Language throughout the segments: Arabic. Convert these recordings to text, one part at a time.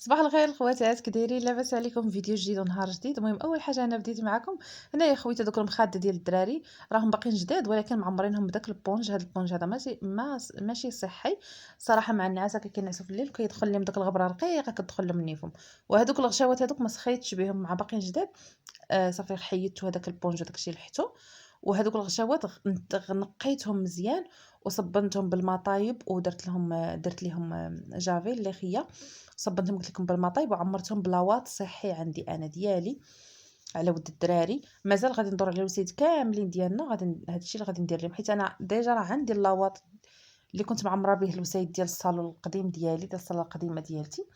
صباح الخير الخواتات، كي دايرين؟ لاباس عليكم؟ فيديو جديد ونهار جديد. المهم اول حاجه انا بديت معكم هنايا خويته دوك المخاد ديال الدراري، راهم باقيين جداد ولكن معمرينهم بداك البونج. هذا البونج هذا ماشي صحي صراحه، مع النعاسه كينعسوا في الليل وكيدخل لهم داك الغبره رقيقه كتدخل لهم النيفهم. وهذوك الغشاوات هذوك ما سخيتش بهم مع باقيين جداد. صافي حيدت هذاك البونج وداك الشيء لحتو. وهذوك الغشاوات نقيتهم مزيان وصبنتهم بالما طايب ودرت لهم درت ليهم جافيل اللي خيه. صبنتهم قلت لكم بالما طايب وعمرتهم بلاواط صحي عندي انا ديالي على ود الدراري. مازال غادي ندور على الوسيد كاملين ديالنا، غادي هذا الشيء اللي غادي ندير لهم، حيت انا ديجا راه عندي اللاواط اللي كنت معمره به الوسيد ديال الصالون القديم ديالي، ديال الصاله القديمه ديالتي.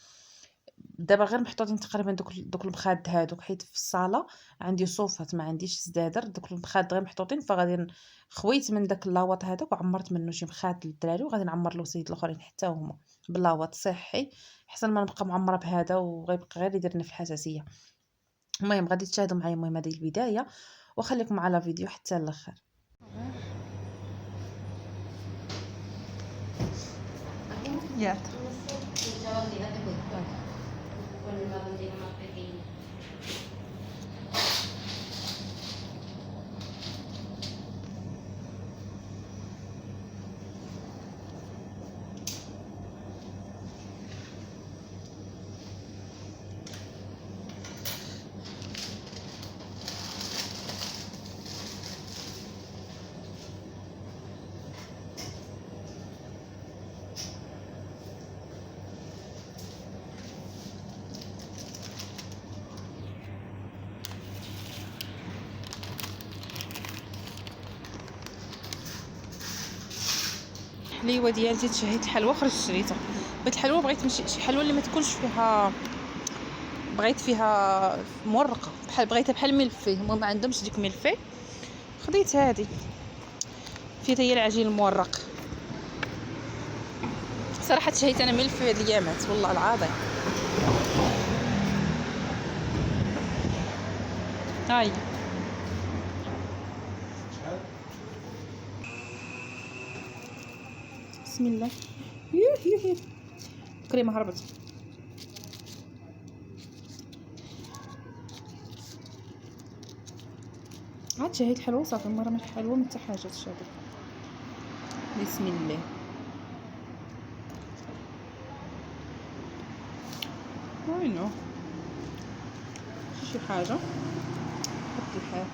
دابا غير محطوطين تقريبا دوك المخاد هادوك، حيت في الصاله عندي صوفات ما عنديش سدادر. دوك المخاد غير محطوطين، فغادي خويت من داك اللاواط هذاك وعمرت منه شي مخاد للدراري، وغادي نعمر الوسيد الاخرين حتى هما بلاواط صحي، احسن ما نبقى معمره بهذا وغيبقى غير يديرني في الحساسيه. المهم غادي تشاهدوا معايا، المهم هذه البدايه، وخليكم على فيديو حتى الاخر. يا الحليوه ديالتي تشهيت الحلوى، خرجت شريتها. بغيت الحلوى، بغيت شي حلوى اللي ما تكونش فيها، بغيت فيها مورقه، بغيتها بحال ملفيه. هما ما عندهمش ديك ملفيه، خديت هذه فيها هي العجين المورق. صراحه تشهيت انا ملفيه هاد الايامات والله العظيم. هاي بسم الله. يوه كريمه هربت. عاد شهيت الحلوى صافي، المره ما الحلوى ما حتى حاجه تشابه. بسم الله. وينو شي حاجه حط الحال.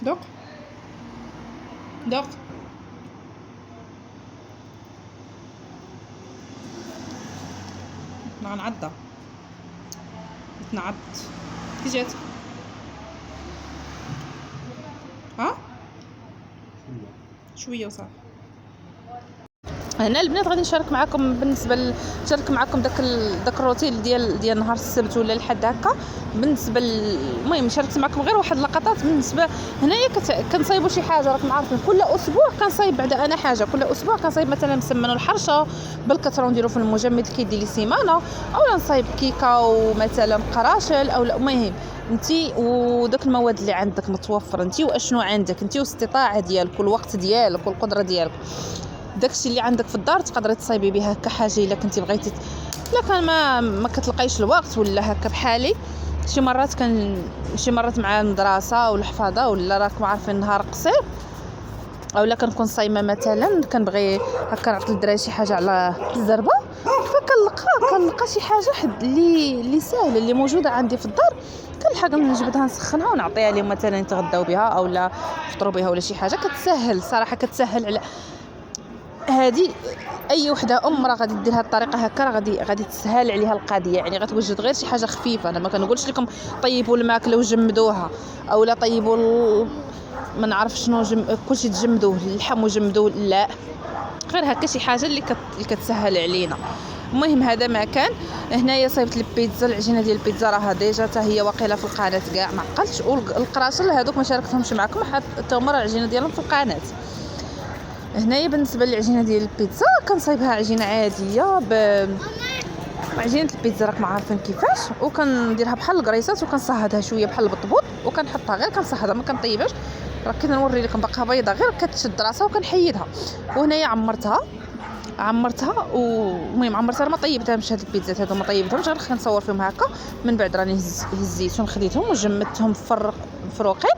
دوق دوق. غنعضها، تنعض كي جات. ها شويه وصافي. هنا البنات غادي نشارك معكم بالنسبه نشارك معكم داك الروتين ديال نهار السبت ولا الحد هكا. بالنسبه المهم شاركت معكم غير واحد اللقطات. بالنسبه هنايا كنصايبوا شي حاجه، راكم عارفين كل اسبوع كنصايب بعدا انا حاجه. كل اسبوع كنصايب مثلا مسمن الحرشه بالكثره ونديرو في المجمد كيدير لي سيمانه، اولا نصايب كيكه ومثلا قراشل او المهم انتي وداك المواد اللي عندك متوفره انتي واشنو عندك انتي واستطاعه ديالك والوقت ديالك والقدره ديالك. داكشي اللي عندك في الدار تقدري تصايبي بها هكا حاجه الا كنتي بغيتي. الا كان ما كتلقايش الوقت ولا هكا بحالي، شي مرات مع المدرسه والحفاظه ولا راكم عارفين النهار قصير، اولا كنكون صايمه مثلا كنبغي هكا نعطي للدراري شي حاجه على الزربه، فكنلقى شي حاجه اللي ساهله اللي موجوده عندي في الدار، كنلحق نجبدها نسخنها ونعطيها لهم مثلا يتغداو بها اولا يفطروا بها ولا شي حاجه. كتسهل صراحه، كتسهل على هذه اي وحده راه غادي دير هذه الطريقه هكا، راه غادي تسهل عليها القضيه. يعني غتوجد غير شي حاجه خفيفه. انا ما كنقولش لكم طيبوا الماكله وجمدوها اولا طيبوا ما نعرف شنو كلشي تجمدوه اللحم وجمدوه، لا غير هكا شي حاجه اللي كتسهل علينا. المهم هذا ما كان. هنايا صايبت البيتزا، العجينه ديال البيتزا راها ديجا حتى هي واقيله في القناه كاع ما عقلتش. والقراشل هذوك ما شاركتهمش معكم، حتى هما العجينه ديالهم في القناه. هنايا بالنسبه للعجينه ديال البيتزا كنصايبها عجينه عاديه عجينه البيتزا راكم عارفين كيفاش، وكنديرها بحال الكريسات وكنصهدها شويه بحال البطبوط وكنحطها غير كنصهدها ما كنطيبهاش. راه كنا نوري لكم باقا بيضه غير كتشد راسها وكنحيدها. وهنايا عمرتها والمهم عمرتها ما طيبتهمش. هاد البيتزات هادو ما طيبتهمش غير كنصور فيهم هكا. من بعد راني هزيتهم خديتهم وجمدتهم مفروقين،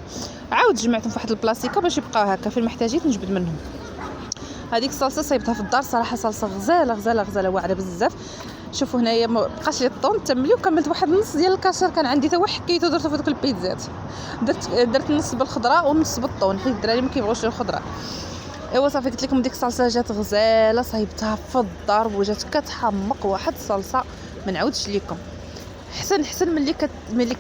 عاود جمعتهم في واحد البلاصيكه باش يبقاو هكا فين ما احتاجيت نجبد منهم. هذيك الصلصه صايبتها في الدار صراحه، صلصه غزاله واعره بزاف. شوفوا هنايا ما بقاش لي الطون تملي، وكملت واحد النص ديال الكاشير كان عندي تا هو حكيته درته في دوك البيتزات. درت نص بالخضره ونص بالطون حيت الدراري ما كيبغيوش الخضره. ايوا صافي قلت لكم ديك الصلصه جات غزاله، صايبتها في الدار وجات كتحمق واحد الصلصه ما نعاودش لكم. حسن ملي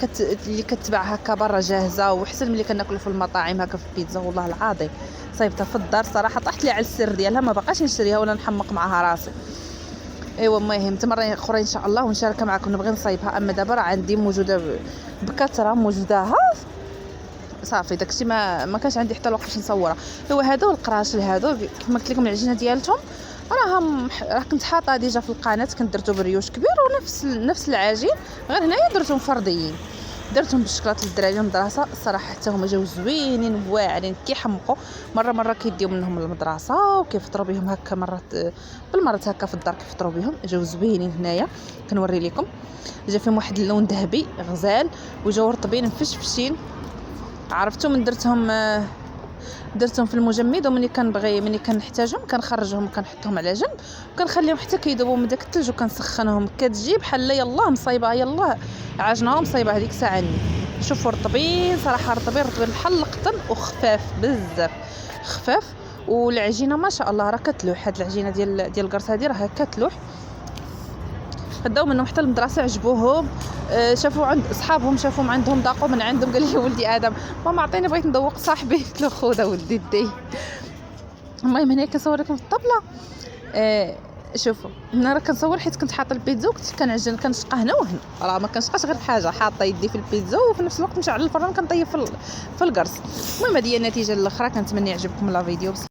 كتباع هكا برا جاهزه، وحسن ملي كناكلوا في المطاعم هكا في البيتزا. والله العظيم صايبتها في الدار صراحه، طاحت لي على السر ديالها، ما بقاش نشريها ولا نحمق معها راسي. ايوا المهم تمرة اخرى ان شاء الله ونشاركها معكم، نبغي نصايبها. اما دابا راه عندي موجوده بكثره موجوداها صافي، داكشي ما كانش عندي حتى الوقت باش نصورها. ايوا هادو القراشل هادو كما قلت لكم العجينه ديالتهم راه كنت حاطه ديجا في القناه، كنت درتو بريوش كبير ونفس العجين، غير هنايا درتهم فرديين، درتهم بالشكلاط للدراري المدرسه. الصراحه حتى هما جاو زوينين واعرين كيحمقوا. مره كيديو منهم للمدرسه وكيفطروا بهم هكا، بالمرات هكا في الدار كيفطروا بهم. جاو زوينين هنايا كنوري لكم، جا فيهم واحد اللون ذهبي غزال وجاو رطبين مفشفشين. عرفتوا من درتهم في المجمد، ومني كنحتاجهم كنخرجهم كنحطهم على جنب وكنخليهم حتى كيذوبوا من داك الثلج وكنسخنهم. كتجي بحال يلاه مصايبه يلاه عجنها مصايبه هذيك الساعه. شوفوا رطبين صراحه، رطبين بحال القطن وخفاف بزاف خفاف. والعجينه ما شاء الله راه كتلوح. هاد العجينه ديال الكرص هذه راه كتلوح. خداو منهم حتى المدرسه عجبوهم. شافوا عند اصحابهم شافوهم عندهم ذاقوا من عندهم، قال لي ولدي ادم ماما عطيني بغيت ندوق صاحبي. قلت له خوذا ولدي دي. المهم هنا كنصور لكم في الطبله. شوفوا هنا راه كنصور حيت كنت حاطه البيتزا وكنت كنعجن كنشقى هنا وهنا، راه ما كنشقاش غير حاجه، حاطه يدي في البيتزا وفي نفس الوقت مشعل الفران كنطيب في الكرص. المهم هذه هي النتيجه الاخرى. كنتمنى يعجبكم لا فيديو.